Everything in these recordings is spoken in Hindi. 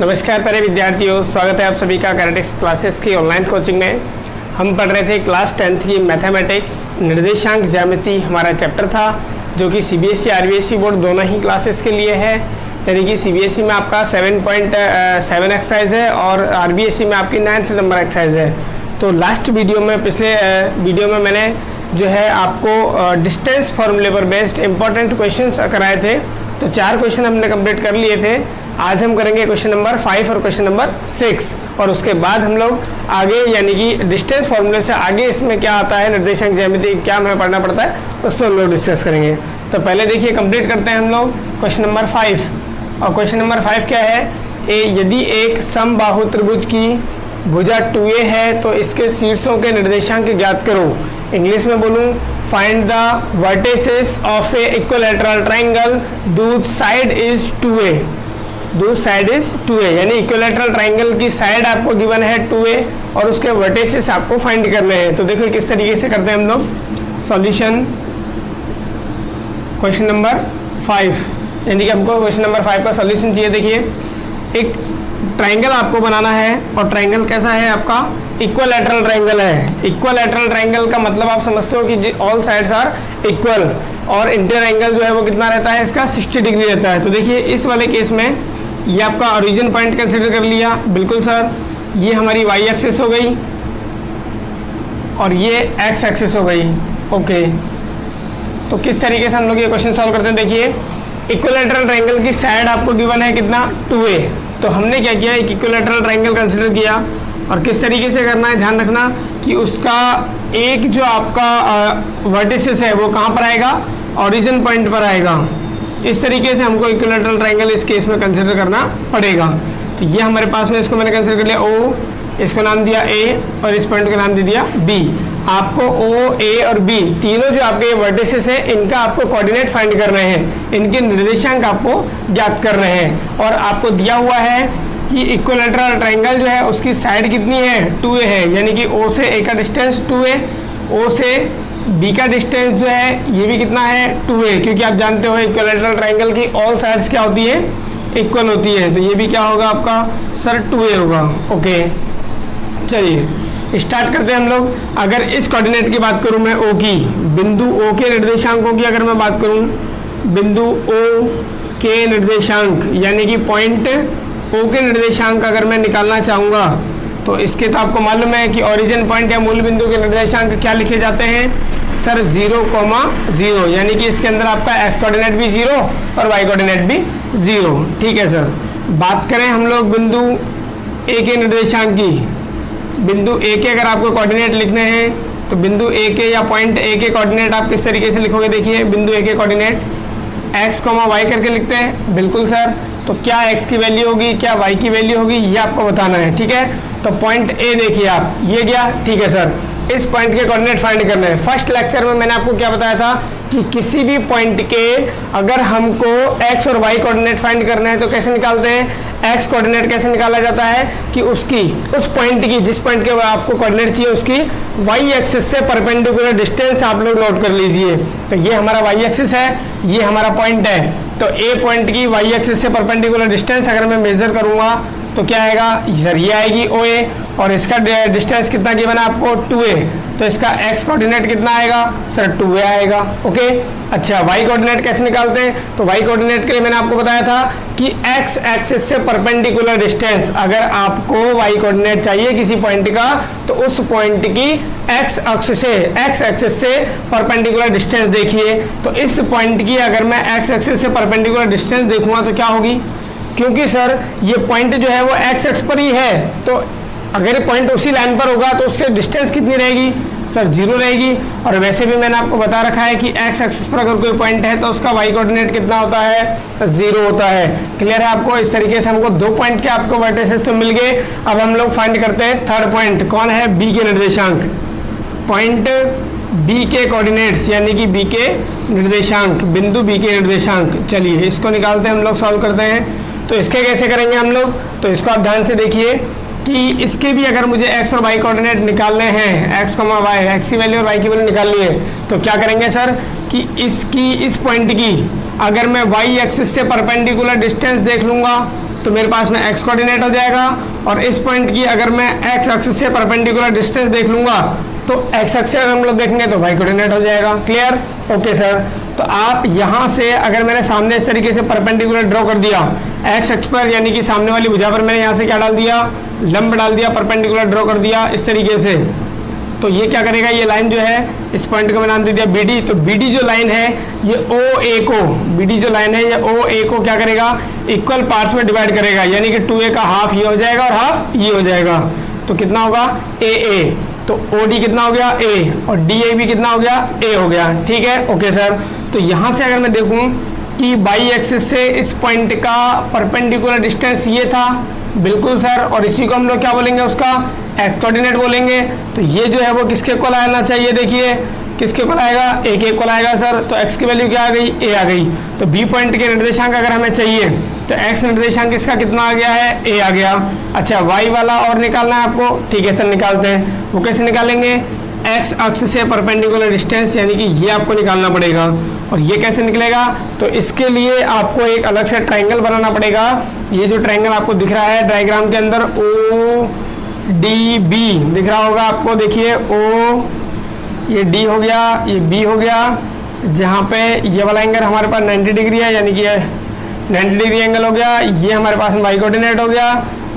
नमस्कार प्यारे विद्यार्थियों, स्वागत है आप सभी का कैरेटिक्स क्लासेस की ऑनलाइन कोचिंग में। हम पढ़ रहे थे क्लास 10th की मैथमेटिक्स निर्देशांक ज्यामिति हमारा चैप्टर था, जो कि सीबीएसई आरबीएसई बोर्ड दोनों ही क्लासेस के लिए है। यानी कि सीबीएसई में आपका 7.7 एक्सरसाइज है और आरबीएसई में आपकी 9th नंबर एक्सरसाइज है। तो लास्ट वीडियो में, पिछले वीडियो में मैंने जो है आपको डिस्टेंस फॉर्मूले पर बेस्ड इंपॉर्टेंट क्वेश्चंस कराए थे। तो 4 क्वेश्चन हमने कंप्लीट कर लिए थे। आज हम करेंगे क्वेश्चन नंबर 5 और क्वेश्चन नंबर 6, और उसके बाद हम लोग आगे यानी कि डिस्टेंस फॉर्मूले से आगे इसमें क्या आता है, निर्देशांक ज्यामिति क्या हमें पढ़ना पड़ता है, उस पर हम लोग डिस्कस करेंगे। तो पहले देखिए कंप्लीट करते हैं हम लोग क्वेश्चन नंबर 5। और क्वेश्चन नंबर 5 क्या है? यदि एक समबाहु त्रिभुज की भुजा 2a है तो इसके शीर्षों के निर्देशांक ज्ञात करो। इंग्लिश में बोलूँ, find the vertices of A equilateral triangle Dooj side is 2a। दो साइड इज 2a, यानी इक्विलैटरल ट्राइंगल की साइड आपको गिवन है 2a और उसके वर्टिसेस आपको फाइंड करने हैं। तो देखो किस तरीके से करते हैं हम लोग सॉल्यूशन क्वेश्चन नंबर 5। यानी कि हमको क्वेश्चन नंबर 5 का सॉल्यूशन चाहिए। देखिए, एक ट्राइंगल आपको बनाना है और ट्राइंगल कैसा है आपका? इक्विलैटरल ट्राइंगल है। इक्विलैटरल ट्राइंगल का मतलब आप समझते हो कि ऑल साइड्स आर इक्वल, और इंटर एंगल जो है वो कितना रहता है इसका? 60 डिग्री रहता है। तो देखिए इस वाले केस में ये आपका ओरिजिन पॉइंट कंसिडर कर लिया, बिल्कुल सर। ये हमारी वाई एक्सिस हो गई और ये एक्स एक्सिस हो गई। ओके, तो किस तरीके से हम लोग ये क्वेश्चन सॉल्व करते हैं? देखिए, इक्विलैटरल ट्राइंगल की साइड आपको गिवन है कितना? 2a। तो हमने क्या किया, एक इक्विलैटरल ट्राइंगल कंसिडर किया, और किस तरीके से करना है ध्यान रखना कि उसका एक जो आपका वर्टिसेस है वो कहाँ पर आएगा? ओरिजिन पॉइंट पर आएगा। इस तरीके से हमको इक्विलैटरल ट्राइंगल इस केस में कंसिडर करना पड़ेगा। तो ये हमारे पास में, इसको मैंने कंसिडर कर लिया O, इसको नाम दिया A और इस पॉइंट का नाम दे दिया B। आपको O, A और B तीनों जो आपके वर्टिसेस हैं इनका आपको कोऑर्डिनेट फाइंड करने हैं, इनके निर्देशांक आपको ज्ञात कर रहे हैं। और आपको दिया हुआ है कि इक्विलैटरल ट्राइंगल जो है उसकी साइड कितनी है? 2a है, यानी कि O से A का डिस्टेंस 2a, O से B का डिस्टेंस जो है ये भी कितना है? 2a, क्योंकि आप जानते हो इक्विलैटरल ट्राइंगल की ऑल साइड्स क्या होती है? इक्वल होती है। तो ये भी क्या होगा आपका? सर 2a होगा। ओके, चलिए स्टार्ट करते हैं हम लोग। अगर इस कोऑर्डिनेट की बात करूं मैं O की, बिंदु O के निर्देशांकों की अगर मैं बात करूं, बिंदु O के निर्देशांक यानी कि पॉइंट O के निर्देशांक अगर मैं निकालना चाहूँगा तो इसके तो आपको मालूम है कि ओरिजिन पॉइंट या मूल बिंदु के निर्देशांक क्या लिखे जाते हैं? सर 0,0, यानी कि इसके अंदर आपका x कोऑर्डिनेट भी 0 और y कोऑर्डिनेट भी 0। ठीक है सर। बात करें हम लोग बिंदु A के निर्देशांक की, बिंदु A के अगर आपको कोऑर्डिनेट लिखने हैं तो बिंदु A के या पॉइंट A के कोऑर्डिनेट आप किस तरीके से लिखोगे? देखिए, बिंदु A के कोऑर्डिनेट x, y करके लिखते हैं, बिल्कुल सर। तो क्या x की वैल्यू होगी, क्या y की वैल्यू होगी, ये आपको बताना है। ठीक है, तो पॉइंट A देखिए आप, ये गया। ठीक है सर, इस पॉइंट के कोऑर्डिनेट फाइंड करने हैं। फर्स्ट लेक्चर में मैंने आपको क्या बताया था कि किसी भी पॉइंट के अगर हमको x और y कोऑर्डिनेट फाइंड करना है तो कैसे निकालते हैं? x कोऑर्डिनेट कैसे निकाला जाता है कि उसकी, उस पॉइंट की, जिस पॉइंट के आपको कोऑर्डिनेट चाहिए उसकी y एक्सिस से परपेंडिकुलर डिस्टेंस आप लोग नोट कर लीजिए। तो ये हमारा y एक्सिस है, ये हमारा पॉइंट है। तो A पॉइंट की y एक्सिस से परपेंडिकुलर डिस्टेंस अगर मैं मेजर करूंगा तो क्या आएगा? सर ये आएगी OA, और इसका डिस्टेंस कितना गिवन है आपको? 2a। तो इसका x कोऑर्डिनेट कितना आएगा? सर 2a आएगा। ओके, अच्छा y कोऑर्डिनेट कैसे निकालते हैं? तो y कोऑर्डिनेट के लिए मैंने आपको बताया था कि x एक्सिस से परपेंडिकुलर डिस्टेंस, अगर आपको y कोऑर्डिनेट चाहिए किसी पॉइंट का तो उस पॉइंट की x एक्सिस से परपेंडिकुलर डिस्टेंस देखिए। तो इस पॉइंट की अगर मैं x एक्सिस से परपेंडिकुलर डिस्टेंस देखूंगा तो क्या होगी? क्योंकि सर ये पॉइंट जो है वो x एक्स पर ही है, तो अगर ये पॉइंट उसी लाइन पर होगा तो उसके डिस्टेंस कितनी रहेगी? सर 0 रहेगी। और वैसे भी मैंने आपको बता रखा है कि x एक्सिस पर अगर कोई पॉइंट है तो उसका y कोऑर्डिनेट कितना होता है? 0 होता है। क्लियर है आपको? इस तरीके से हमको 2 पॉइंट के आपको वर्टिसेस तो मिल गए। अब हम लोग फाइंड करते हैं थर्ड पॉइंट, कौन है? B के निर्देशांक। पॉइंट B के कोऑर्डिनेट्स यानी कि B के निर्देशांक, बिंदु B के निर्देशांक। चलिए इसको निकालते हैं हम लोग, सॉल्व करते हैं। तो इसके कैसे करेंगे हम लोग? तो इसको आप ध्यान से देखिए कि इसके भी अगर मुझे x और y कोऑर्डिनेट निकालने हैं, x, y, x की वैल्यू और y की वैल्यू निकालनी है तो क्या करेंगे सर? कि इसकी इस पॉइंट की अगर मैं वाई एक्सिस से परपेंडिकुलर डिस्टेंस देख लूँगा तो मेरे पास में एक्स कोऑर्डिनेट हो जाएगा, और इस पॉइंट की अगर मैं एक्स एक्सिस से परपेंडिकुलर डिस्टेंस देख लूँगा तो एक्स एक्सिस अगर हम लोग देखेंगे तो वाई कोऑर्डिनेट हो जाएगा। क्लियर? Okay sir. तो आप यहाँ से अगर मैंने सामने इस तरीके से परपेंडिकुलर ड्रॉ कर दिया एक्स एक्स पर, यानी कि सामने वाली भुजा पर मैंने यहाँ से क्या डाल दिया, लंब डाल दिया, परपेंडिकुलर ड्रॉ कर दिया इस तरीके से, तो ये क्या करेगा, ये लाइन जो है इस पॉइंट का मैं नाम दे दिया बी डी। तो बी डी जो लाइन है ये ओ ए को, बी डी जो लाइन है ये ओ ए को क्या करेगा, इक्वल पार्ट्स में डिवाइड करेगा, यानी कि 2a का हाफ ये हो जाएगा और हाफ ये हो जाएगा। तो कितना होगा ए ए, तो ओ डी कितना हो गया ए, और डी ए भी कितना हो गया ए हो गया। ठीक है, ओके सर। तो यहाँ से अगर मैं देखूँ कि बाई एक्सिस से इस पॉइंट का परपेंडिकुलर डिस्टेंस ये था, बिल्कुल सर, और इसी को हम लोग क्या बोलेंगे, उसका एक्स कोऑर्डिनेट बोलेंगे। तो ये जो है वो किसके इक्वल आना चाहिए, देखिए किसके इक्वल आएगा, ए के इक्वल आएगा सर। तो एक्स की वैल्यू क्या आ गई, ए आ गई। तो बी पॉइंट के निर्देशांक अगर हमें चाहिए तो एक्स निर्देशांक इसका कितना आ गया है, ए आ गया। अच्छा, वाई वाला और निकालना है आपको, ठीक है सर निकालते हैं। वो कैसे निकालेंगे, एक्स अक्ष से परपेंडिकुलर डिस्टेंस, यानी कि ये आपको निकालना पड़ेगा। और ये कैसे निकलेगा, तो इसके लिए आपको एक अलग से ट्रायंगल बनाना पड़ेगा। ये जो ट्रायंगल आपको दिख रहा है डायग्राम के अंदर, ओ डी बी दिख रहा होगा आपको, देखिए ओ, ये डी हो गया, ये बी हो गया, जहाँ पे ये वाला एंगल हमारे पास 90 डिग्री है, यानी कि 90 डिग्री एंगल हो गया। ये हमारे पास वाई कोऑर्डिनेट हो गया।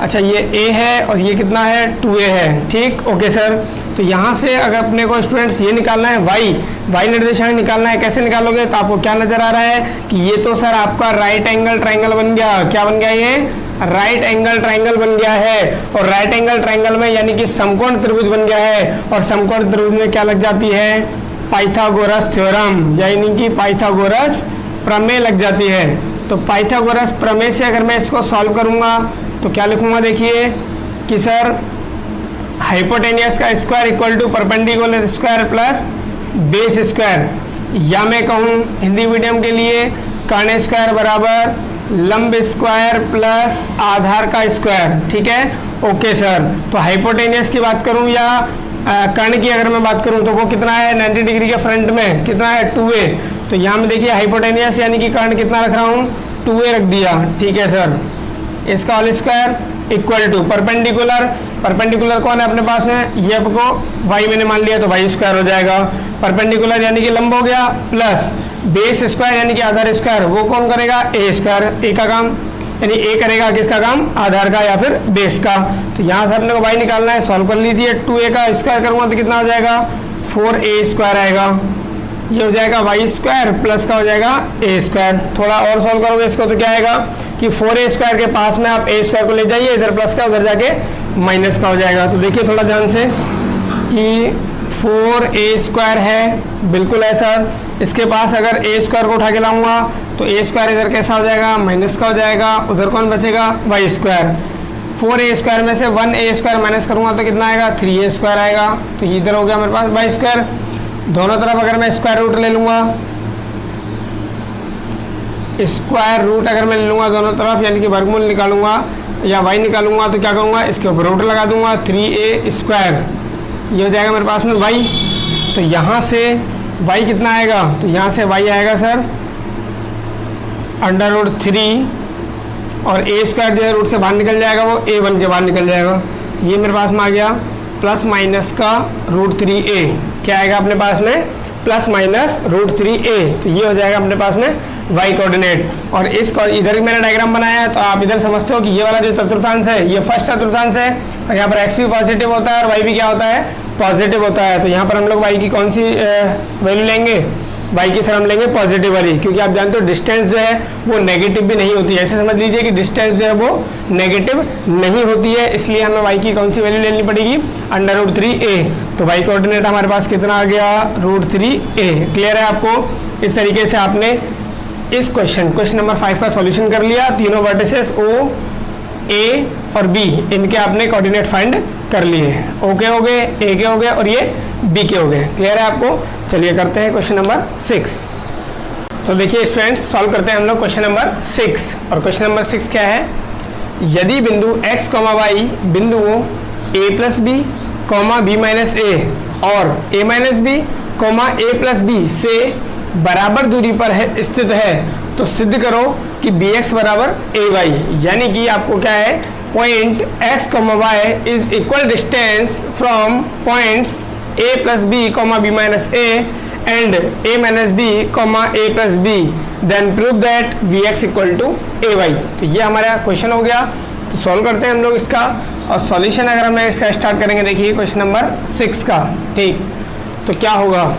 अच्छा, ये ए है और ये कितना है, 2a है। ठीक, ओके सर। तो यहाँ से अगर अपने को स्टूडेंट्स ये निकालना है वाई निर्देशांक निकालना है, कैसे निकालोगे, तो आपको क्या नजर आ रहा है कि ये तो सर आपका राइट एंगल ट्रायंगल बन गया। क्या बन गया, ये राइट एंगल ट्रायंगल बन गया है। और राइट एंगल ट्रायंगल में यानी कि समकोण त्रिभुज बन गया है, और समकोण त्रिभुज में क्या लग जाती है, पाइथागोरस थ्योरम, यानी कि पाइथागोरस प्रमेय लग जाती है। तो पाइथागोरस प्रमेय से अगर मैं इसको सॉल्व करूंगा तो क्या लिखूंगा, देखिए कि सर हाइपोटेनियस का square equal to perpendicular square plus base square, या मैं कहूँ हिंदी मीडियम के लिए कर्ण स्क्वायर बराबर लंब स्क्वायर प्लस आधार का स्क्वायर। ठीक है, ओके सर। तो हाइपोटेनियस की बात करूं या कर्ण की अगर मैं बात करूं तो वो कितना है, 90 डिग्री के फ्रंट में कितना है, 2a। तो यहाँ में देखिए हाइपोटेनियस यानी कि कर्ण कितना रख रहा हूँ, 2a रख दिया। ठीक है सर, इसका whole square equal to perpendicular, perpendicular कौन है अपने पास में, ये आपको वाई मैंने मान लिया तो वाई स्क्वायर हो जाएगा। परपेंडिकुलर यानी कि लंब हो गया, प्लस बेस स्क्वायर यानी कि आधार स्क्वायर, वो कौन करेगा, ए स्क्वायर, ए का काम यानी ए करेगा किसका काम, आधार का या फिर बेस का। तो यहाँ से अपने को वाई निकालना है, सॉल्व कर लीजिए। 2a का स्क्वायर करूँगा तो कितना हो जाएगा, 4a स्क्वायर आएगा। ये हो जाएगा वाई स्क्वायर प्लस का हो जाएगा ए स्क्वायर। थोड़ा और सॉल्व करोगे इसको तो क्या आएगा कि 4a स्क्वायर के पास में आप ए स्क्वायर को ले जाइए, इधर प्लस का उधर जाके माइनस का हो जाएगा। तो देखिए थोड़ा ध्यान से कि 4a स्क्वायर है, बिल्कुल है सर। इसके पास अगर a स्क्वायर को उठा के लाऊंगा तो a स्क्वायर इधर कैसा हो जाएगा, माइनस का हो जाएगा, उधर कौन बचेगा, y स्क्वायर। 4a स्क्वायर में से 1a स्क्वायर माइनस करूंगा तो कितना आएगा, 3a स्क्वायर आएगा। तो ये इधर हो गया मेरे पास y स्क्वायर। दोनों तरफ अगर मैं स्क्वायर रूट ले लूँगा, स्क्वायर रूट अगर मैं ले लूँगा दोनों तरफ, यानी कि वर्गमूल निकालूंगा या y निकालूंगा तो क्या करूँगा, इसके ऊपर रूट लगा दूंगा, 3a स्क्वायर, ये हो जाएगा मेरे पास में y। तो यहाँ से y कितना आएगा, तो यहाँ से y आएगा सर √3, और a स्क्वायर जो है रूट से बाहर निकल जाएगा, वो a बन के बाहर निकल जाएगा। ये मेरे पास में आ गया प्लस माइनस का √3a, क्या आएगा अपने पास में, प्लस माइनस √3a। तो ये हो जाएगा अपने पास में y कोऑर्डिनेट। और इस इधर मैंने डायग्राम बनाया है तो आप इधर समझते हो कि ये वाला जो चतुर्थांश है ये फर्स्ट चतुर्थांश है, और यहाँ पर x भी पॉजिटिव होता है और y भी क्या होता है, पॉजिटिव होता है। तो यहाँ पर हम लोग y की कौन सी वैल्यू लेंगे, y की सर हम लेंगे पॉजिटिव वाली, क्योंकि आप जानते हो डिस्टेंस जो है वो नेगेटिव भी नहीं होती है। ऐसे समझ लीजिए कि डिस्टेंस जो है वो नेगेटिव नहीं होती है, इसलिए हमें y की कौन सी वैल्यू लेनी पड़ेगी, √3a। तो y कोऑर्डिनेट हमारे पास कितना आ गया, √3a। क्लियर है आपको। इस तरीके से आपने इस क्वेश्चन नंबर 5 का सॉल्यूशन कर लिया। तीनों वर्टिसेस O, A और B इनके आपने कोऑर्डिनेट फाइंड कर लिए। ओके हो गए, A के हो गए और ये B के हो गए। क्लियर है आपको। चलिए करते हैं क्वेश्चन नंबर 6। तो देखिए स्टूडेंट्स, सॉल्व करते हैं हम लोग क्वेश्चन नंबर 6। और क्वेश्चन नंबर 6 क्या है, यदि बिंदु x, y बिंदुओं a plus B, b minus A और a minus B, a plus B से बराबर दूरी पर है स्थित है तो सिद्ध करो कि bx बराबर ay, यानी कि आपको क्या है, point x, y is equal distance from points a plus B, b minus a and a minus B, a plus B, then prove that vx equal to ay। तो ये हमारा क्वेश्चन हो गया। तो सॉल्व करते हैं हम लोग इसका, और सॉल्यूशन अगर हम इसका स्टार्ट करेंगे, देखिए क्वेश्चन नंबर 6 का। ठीक, तो क्या होगा,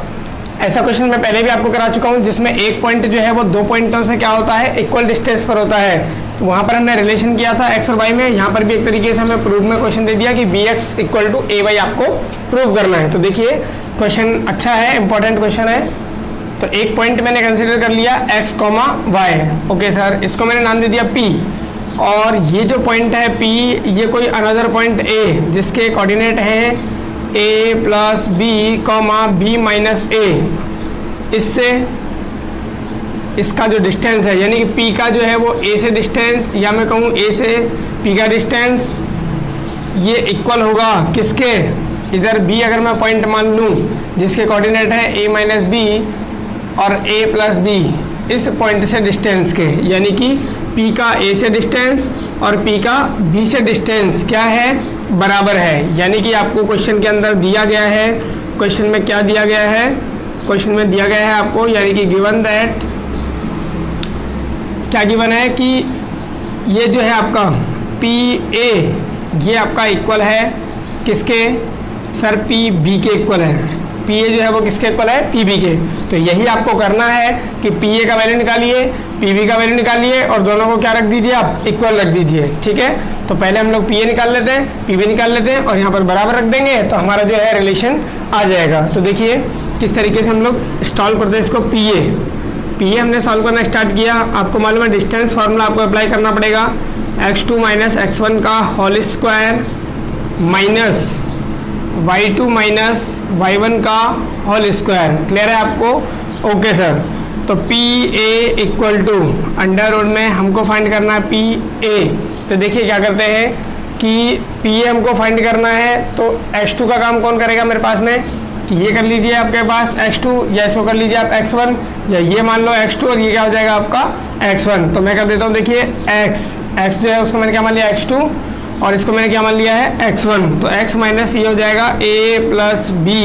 ऐसा क्वेश्चन मैं पहले भी आपको करा चुका हूँ जिसमें एक पॉइंट जो है वो दो पॉइंटों से क्या होता है, इक्वल डिस्टेंस पर होता है। तो वहाँ पर हमने रिलेशन किया था x और y में, यहाँ पर भी एक तरीके से हमें प्रूफ में क्वेश्चन दे दिया कि bx इक्वल टू ay आपको प्रूव करना है। तो देखिए क्वेश्चन अच्छा है, इंपॉर्टेंट क्वेश्चन है। तो एक पॉइंट मैंने कंसिडर कर लिया x, y। ओके सर, इसको मैंने नाम दे दिया p, और ये जो पॉइंट है p, ये कोई अनदर पॉइंट a जिसके कोऑर्डिनेट हैं a plus B, b minus a, इससे इसका जो डिस्टेंस है, यानी कि p का जो है वो a से डिस्टेंस, या मैं कहूँ a से p का डिस्टेंस, ये इक्वल होगा किसके, इधर b अगर मैं पॉइंट मान लूँ जिसके कोऑर्डिनेट है a माइनस बी और a प्लस बी, इस पॉइंट से डिस्टेंस के, यानी कि p का a से डिस्टेंस और p का b से डिस्टेंस क्या है, बराबर है। यानी कि आपको क्वेश्चन के अंदर दिया गया है, क्वेश्चन में क्या दिया गया है, क्वेश्चन में दिया गया है आपको, यानी कि गिवन दैट, क्या गिवन है कि ये जो है आपका PA, ये आपका इक्वल है किसके सर, PB के इक्वल है। PA जो है वो किसके इक्वल है, PB के। तो यही आपको करना है कि PA का वैल्यू निकालिए, PB का वैल्यू निकालिए, और दोनों को क्या रख दीजिए आप, इक्वल रख दीजिए। ठीक है, तो पहले हम लोग PA निकाल लेते हैं, PB निकाल लेते हैं, और यहाँ पर बराबर रख देंगे तो हमारा जो है रिलेशन आ जाएगा। तो देखिए किस तरीके से हम लोग सॉल्व करते हैं इसको। PA हमने सॉल्व करना स्टार्ट किया। आपको मालूम है डिस्टेंस फार्मूला आपको अप्लाई करना पड़ेगा, x2 माइनस x1 का whole square minus y2 minus y1 का होल स्क्वायर। क्लियर है आपको? Okay sir. तो PA equal to under root में हमको फाइंड करना है PA। तो देखिए क्या करते हैं कि PA हमको फाइंड करना है, तो x2 का काम कौन करेगा मेरे पास में, कि ये कर लीजिए आपके पास x2, या इसको कर लीजिए आप x1, या ये मान लो x2 और ये क्या हो जाएगा आपका x1। तो मैं कर देता हूँ, देखिए x जो है उसको मैंने क्या मान लिया x2, और इसको मैंने क्या मान लिया है x1। तो x माइनस ये हो जाएगा a प्लस बी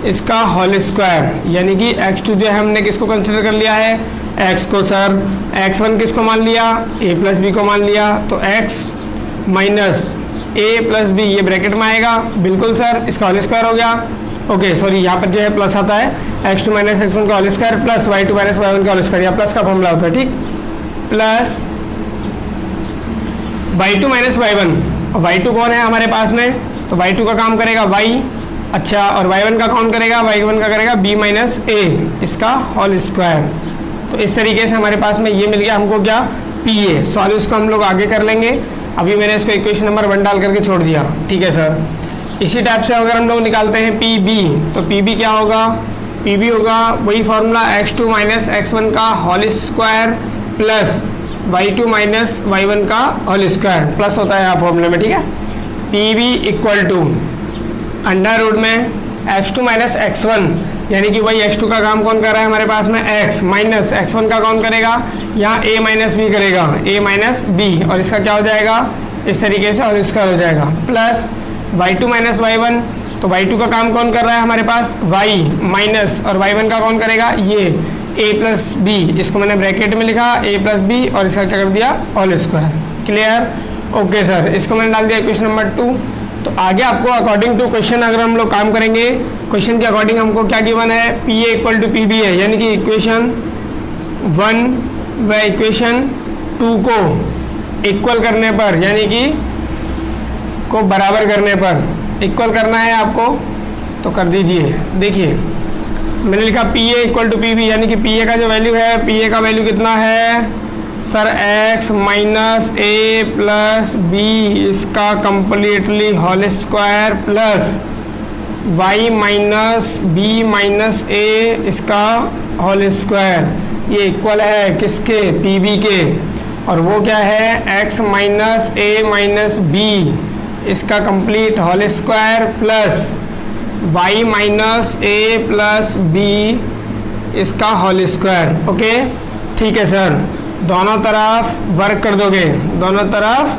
इसका होल स्क्वायर, यानी कि x2 जो है हमने किसको कंसिडर कर लिया है, x को सर। x1 किसको मान लिया, a प्लस बी को मान लिया। तो x minus a plus B ये ब्रैकेट में आएगा, बिल्कुल सर, इसका होल स्क्वायर हो गया। ओके सॉरी, यहाँ पर जो है प्लस आता है, x2 माइनस x1 का whole square plus y2 minus y1 का होल स्क्वायर, या प्लस का फॉर्मूला होता है। ठीक, plus y2 minus y1, y2 कौन है हमारे पास में, तो y2 का काम करेगा y, अच्छा, और y1 का कौन करेगा, y1 का करेगा b माइनस a इसका होल स्क्वायर। तो इस तरीके से हमारे पास में ये मिल गया हमको क्या, PA। सॉल्व इसको हम लोग आगे कर लेंगे, अभी मैंने इसको इक्वेशन नंबर 1 डाल करके छोड़ दिया। ठीक है सर। इसी टाइप से अगर हम लोग निकालते हैं PB, तो PB क्या होगा, PB होगा वही फॉर्मूला x2 माइनस x1 का whole square plus y2 minus y1 का होल स्क्वायर, प्लस होता है यहाँ फॉर्मूले में। ठीक है, PB equal to under root में x2 माइनस x1, यानी कि वही x2 का काम कौन कर रहा है हमारे पास में x, माइनस x1 का कौन करेगा, यहाँ a माइनस बी करेगा, a माइनस बी, और इसका क्या हो जाएगा, इस तरीके से होल स्क्वायर हो जाएगा, प्लस y2 माइनस y1। तो y2 का काम कौन कर रहा है हमारे पास, y माइनस, और y1 का कौन करेगा, ये a प्लस बी, इसको मैंने ब्रैकेट में लिखा a प्लस बी, और इसका क्या कर दिया, whole square. Clear? Okay sir, इसको मैंने डाल दिया इक्वेशन नंबर 2। तो आगे आपको अकॉर्डिंग टू क्वेश्चन अगर हम लोग काम करेंगे, क्वेश्चन के अकॉर्डिंग हमको क्या गिवन है, PA इक्वल टू PB है, यानी कि इक्वेशन 1 व इक्वेशन 2 को इक्वल करने पर, यानी कि को बराबर करने पर इक्वल करना है आपको, तो कर दीजिए। देखिए मैंने लिखा PA इक्वल टू PB, यानी कि PA का जो वैल्यू है, PA का वैल्यू कितना है sir, x minus a plus B इसका completely whole square plus y minus B minus a इसका होल स्क्वायर, ये इक्वल है किसके, PB के। और वो क्या है, x minus a minus B इसका complete whole square plus y minus a plus B इसका होल स्क्वायर। ओके ठीक है सर, दोनों तरफ वर्ग कर दोगे, दोनों तरफ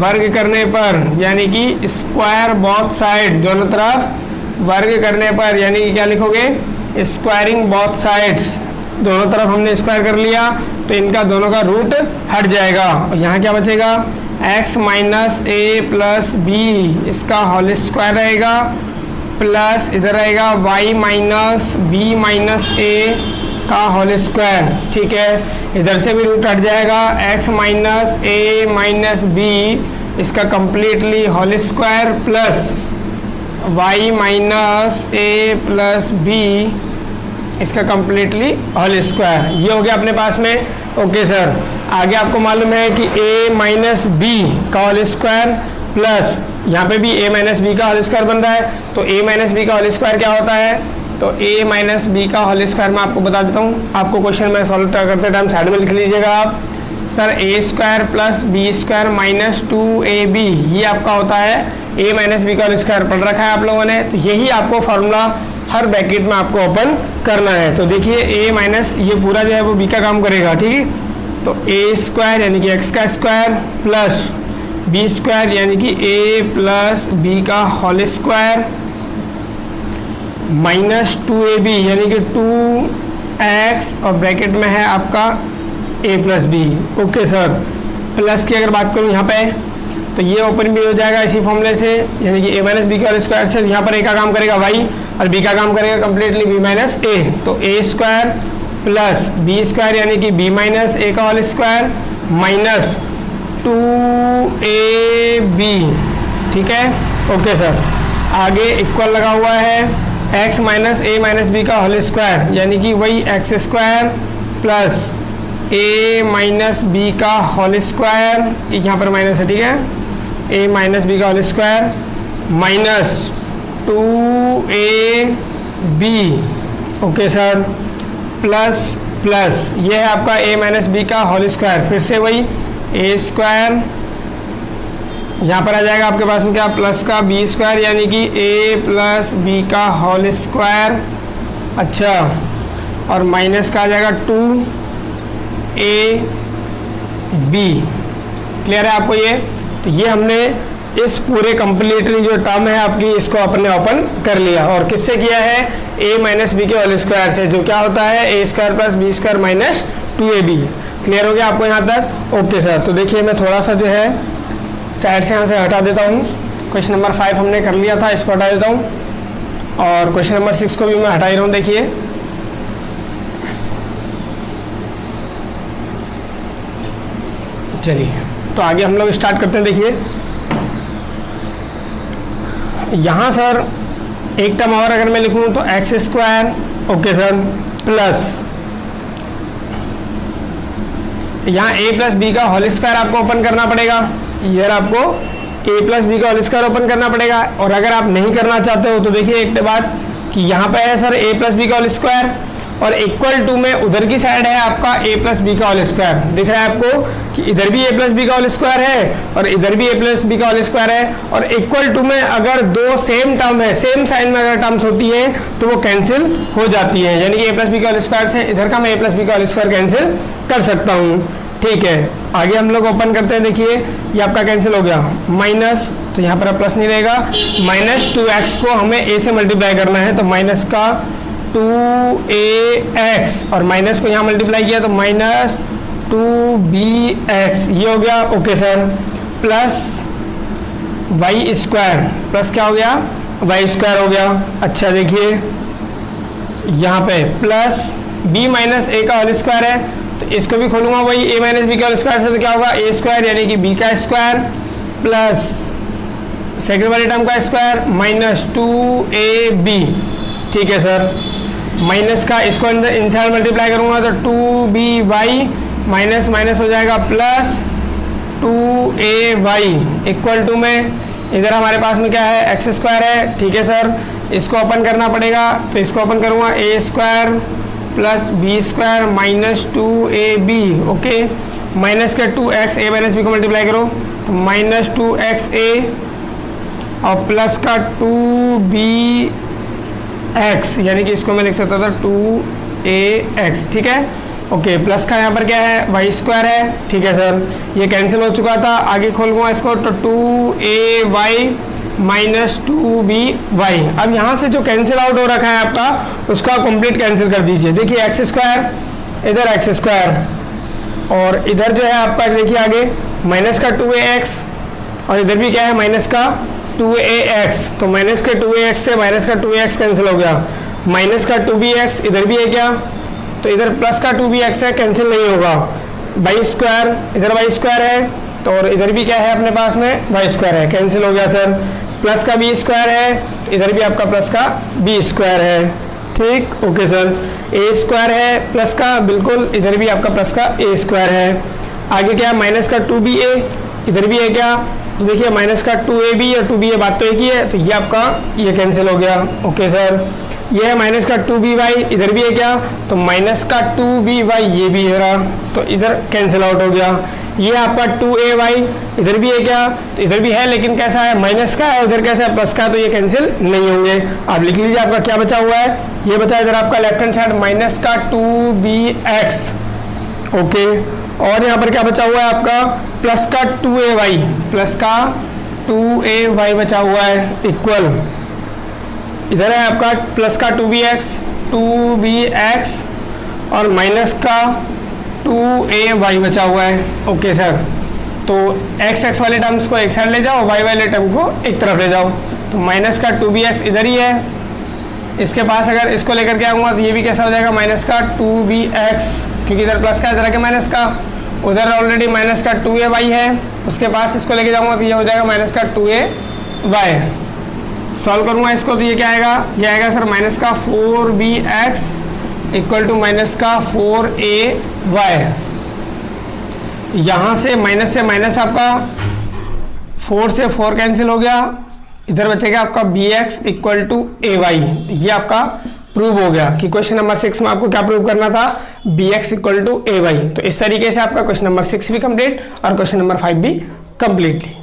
वर्ग करने पर यानी कि स्क्वायर बोथ साइड, दोनों तरफ वर्ग करने पर यानी कि क्या लिखोगे, स्क्वायरिंग बोथ साइड्स, दोनों तरफ हमने स्क्वायर कर लिया तो इनका दोनों का रूट हट जाएगा और यहाँ क्या बचेगा, x minus A plus B इसका होल स्क्वायर रहेगा, प्लस इधर रहेगा y माइनस बी माइनस ए का होल स्क्वायर। ठीक है, इधर से भी रूट हट जाएगा, x minus A minus B इसका completely whole square plus y minus A plus B इसका कंप्लीटली होल स्क्वायर। ये हो गया अपने पास में। ओके सर, आगे आपको मालूम है कि a माइनस बी का होल स्क्वायर प्लस यहाँ पे भी a माइनस बी का होल स्क्वायर बन रहा है, तो a माइनस बी का होल स्क्वायर क्या होता है, तो a माइनस बी का होल स्क्वायर मैं आपको बता देता हूँ। आपको क्वेश्चन में सॉल्व करते टाइम साइड में लिख लीजिएगा आप, sir a square plus B square minus 2ab, ये आपका होता है a माइनस बी का होल स्क्वायर पढ़ रखा है आप लोगों ने, तो यही आपको फॉर्मूला हर ब्रैकेट में आपको ओपन करना है। तो देखिए a माइनस ये पूरा जो है वो b का काम करेगा, ठीक है, तो a स्क्वायर यानी कि x का स्क्वायर प्लस b स्क्वायर यानी कि a प्लस b का होल स्क्वायर माइनस 2ab यानी कि 2x और ब्रैकेट में है आपका a plus B. Okay sir, plus की अगर बात करूँ यहाँ पे तो ये ओपन भी हो जाएगा इसी फॉर्मूले से, यानी कि a माइनस बी का होल स्क्वायर से यहाँ पर a का काम करेगा y और b का काम करेगा कंप्लीटली b माइनस a, तो a square plus b square यानी कि b माइनस a का होल स्क्वायर माइनस 2ab। ठीक है, ओके सर, आगे इक्वल लगा हुआ है x minus a minus B का होल स्क्वायर यानी कि वही x square plus a minus B का होल स्क्वायर, यहाँ पर माइनस है, ठीक है, a माइनस बी का whole square minus 2ab। Okay sir, plus plus ये है आपका a माइनस बी का होल स्क्वायर, फिर से वही a स्क्वायर, यहाँ पर आ जाएगा आपके पास में क्या, प्लस का b स्क्वायर यानी कि a प्लस बी का होल स्क्वायर, अच्छा, और माइनस का आ जाएगा 2ab। क्लियर है आपको ये, तो ये हमने इस पूरे कंप्लीटली जो टर्म है आपकी इसको अपने ओपन कर लिया, और किससे किया है, a माइनस बी के होल स्क्वायर से, जो क्या होता है a square plus B square minus 2ab। Clear हो गया आपको यहाँ तक। ओके सर, तो देखिए मैं थोड़ा सा जो है साइड से यहाँ से हटा देता हूँ, क्वेश्चन नंबर 5 हमने कर लिया था, इसको हटा देता हूँ, और क्वेश्चन नंबर 6 को भी मैं हटा ही रहा हूँ। देखिए चलिए, तो आगे हम लोग स्टार्ट करते हैं। देखिए यहाँ सर एक टर्म और अगर मैं लिखूँ तो x square, okay sir, plus यहाँ a प्लस बी का होल स्क्वायर आपको ओपन करना पड़ेगा, यार आपको a प्लस बी का होल स्क्वायर ओपन करना पड़ेगा। और अगर आप नहीं करना चाहते हो तो देखिए एक बात कि यहाँ पे है सर a प्लस बी का होल स्क्वायर और इक्वल टू में उधर की साइड है आपका a प्लस बी का होल स्क्वायर। दिख रहा है आपको कि इधर भी a प्लस बी का होल स्क्वायर है और इधर भी a प्लस बी का होल स्क्वायर है, और इक्वल टू में अगर दो सेम टर्म है, सेम साइन में अगर टर्म्स होती है तो वो कैंसिल हो जाती है, यानी कि a प्लस बी का होल स्क्वायर से इधर का मैं a प्लस बी का होल स्क्वायर कैंसिल कर सकता हूँ। ठीक है, आगे हम लोग ओपन करते हैं। देखिए ये आपका कैंसिल हो गया, माइनस, तो यहाँ पर प्लस नहीं रहेगा, माइनस 2x को हमें a से मल्टीप्लाई करना है, तो माइनस का 2ax और माइनस को यहाँ मल्टीप्लाई किया तो माइनस 2bx, ये हो गया। Okay sir, plus Y square, plus क्या हो गया, वाई स्क्वायर हो गया। अच्छा देखिए यहाँ पे प्लस b माइनस a का होल स्क्वायर है, तो इसको भी खोलूंगा वही a माइनस बी का होल स्क्वायर से, तो क्या होगा a स्क्वायर यानी कि b का स्क्वायर प्लस सेकंड वाले टर्म का स्क्वायर माइनस 2ab। ठीक है सर, माइनस का इसको अंदर इनसाइड मल्टीप्लाई करूंगा तो 2by माइनस माइनस हो जाएगा प्लस 2ay इक्वल टू में इधर हमारे पास में क्या है, एक्स स्क्वायर है। ठीक है सर, इसको ओपन करना पड़ेगा, तो इसको ओपन करूंगा a square plus B square minus 2ab। Okay, minus का 2x a माइनस बी को मल्टीप्लाई करो तो माइनस 2xa और प्लस का 2bx, यानी कि इसको मैं लिख सकता था 2 2ax, ठीक है। ओके, प्लस का यहाँ पर क्या है, वाई स्क्वायर है, ठीक है सर, ये कैंसिल हो चुका था। आगे खोलूँगा इसको तो 2ay माइनस 2by। अब यहाँ से जो कैंसिल आउट हो रखा है आपका, उसका कंप्लीट कैंसिल कर दीजिए। देखिए एक्स स्क्वायर, इधर एक्स स्क्वायर, और इधर जो है आपका देखिए आगे माइनस का 2ax, और इधर भी क्या है माइनस का 2ax, तो माइनस के 2ax से माइनस का 2ax कैंसिल हो गया। माइनस का 2bx इधर भी है क्या, तो इधर प्लस का 2bx है, कैंसिल नहीं होगा। वाई स्क्वायर, इधर वाई स्क्वायर है, तो और इधर भी क्या है अपने पास में वाई स्क्वायर है, कैंसिल हो गया सर। प्लस का बी स्क्वायर है, तो इधर भी आपका प्लस का बी स्क्वायर है, ठीक, ओके सर। ए स्क्वायर है प्लस का, बिल्कुल, इधर भी आपका प्लस का ए स्क्वायर है। आगे क्या है माइनस का 2ba, इधर भी है क्या, तो देखिए माइनस का 2ab और 2ba बात तो एक ही है, तो ये आपका ये कैंसिल हो गया, ओके सर। ये है माइनस का 2by, इधर भी है क्या, तो माइनस का 2by ये भी है रहा, तो इधर कैंसिल आउट हो गया। ये आपका 2ay, इधर भी है क्या, तो इधर भी है, लेकिन कैसा है माइनस का है, उधर कैसा है प्लस का, तो ये कैंसिल नहीं होंगे। आप लिख लीजिए आपका क्या बचा हुआ है, ये बचा इधर आपका लेफ्ट हैंड साइड माइनस का 2bx, ओके। और यहाँ पर क्या बचा हुआ है आपका प्लस का 2ay, प्लस का 2ay बचा हुआ है, इक्वल इधर है आपका प्लस का 2bx और माइनस का 2ay बचा हुआ है, ओके सर। तो x वाले टर्म्स को एक साइड ले जाओ, y वाले टर्म को एक तरफ ले जाओ, तो माइनस का 2bx इधर ही है, इसके पास अगर इसको लेकर के आऊँगा तो ये भी कैसा हो जाएगा माइनस का 2bx, क्योंकि इधर प्लस का इधर के माइनस का, उधर ऑलरेडी माइनस का 2ay है, उसके पास इसको लेके जाऊँगा तो ये हो जाएगा माइनस का 2ay। सॉल्व करूँगा इसको तो ये क्या आएगा, ये आएगा सर माइनस का 4bx इक्वल टू माइनस का 4ay। यहाँ से माइनस आपका 4 से 4 कैंसिल हो गया, इधर बचेगा आपका bx इक्वल टू ay। ये आपका प्रूव हो गया कि क्वेश्चन नंबर 6 में आपको क्या प्रूव करना था, bx इक्वल टू ay। तो इस तरीके से आपका क्वेश्चन नंबर 6 भी कंप्लीट और क्वेश्चन नंबर 5 भी कंप्लीटली